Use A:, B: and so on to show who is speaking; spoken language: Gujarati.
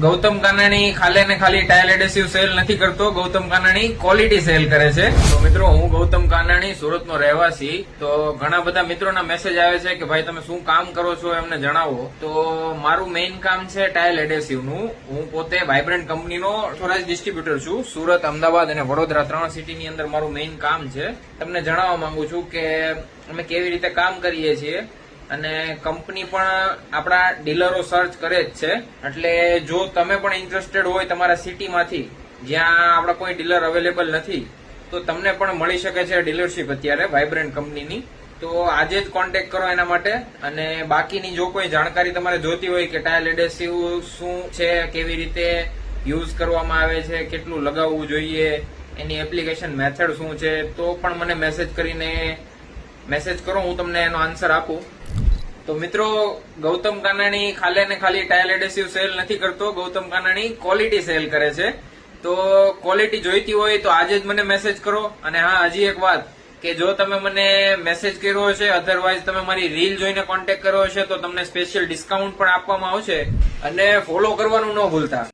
A: ગૌતમ કાનાણી ખાલી ને ખાલી ટાઇલ એડેસિવ સેલ નથી કરતો. ગૌતમ કાનાણી ક્વોલિટી સેલ કરે છે. તો મિત્રો, હું ગૌતમ કાનાણી સુરતનો રહેવાસી. તો ઘણા બધા મિત્રોના મેસેજ આવે છે કે ભાઈ તમે શું કામ કરો છો એમને જણાવો. તો મારું મેઇન કામ છે ટાઇલ એડેસિવનું. હું પોતે વાઇબ્રન્ટ કંપનીનો સ્વરાજ ડિસ્ટ્રીબ્યુટર છું. સુરત, અમદાવાદ અને વડોદરા 3 સિટીની અંદર મારું મેઇન કામ છે. તમને જણાવવા માંગુ છું કે અમે કેવી રીતે કામ કરીએ છીએ. અને કંપની પણ આપણા ડીલરો સર્ચ કરે જ છે. એટલે જો તમે પણ ઇન્ટરેસ્ટેડ હોય તમારા સિટીમાંથી જ્યાં આપણા કોઈ ડીલર અવેલેબલ નથી, તો તમને પણ મળી શકે છે ડીલરશીપ અત્યારે વાઇબ્રન્ટ કંપનીની. તો આજે જ કોન્ટેક્ટ કરો એના માટે. અને બાકીની જો કોઈ જાણકારી તમારે જોતી હોય કે ટાઇલ એડેસિવ શું છે, કેવી રીતે યુઝ કરવામાં આવે છે, કેટલું લગાવવું જોઈએ, એની એપ્લિકેશન મેથડ શું છે, તો પણ મને મેસેજ કરો, હું તમને એનો આન્સર આપું. તો મિત્રો, ગૌતમ કાનાણી ખાલી ને ખાલી ટાઇલ એડેસિવ સેલ નથી કરતો. ગૌતમ કાનાણી ક્વોલિટી સેલ કરે છે. તો ક્વોલિટી જોઈતી હોય તો આજે જ મને મેસેજ કરો. અને હા, હજી એક વાત કે જો તમે મને મેસેજ કર્યો હશે, અધરવાઇઝ તમે મારી રીલ જોઈને કોન્ટેક્ટ કર્યો હશે, તો તમને સ્પેશિયલ ડિસ્કાઉન્ટ પણ આપવામાં આવશે. અને ફોલો કરવાનું ન ભૂલતા.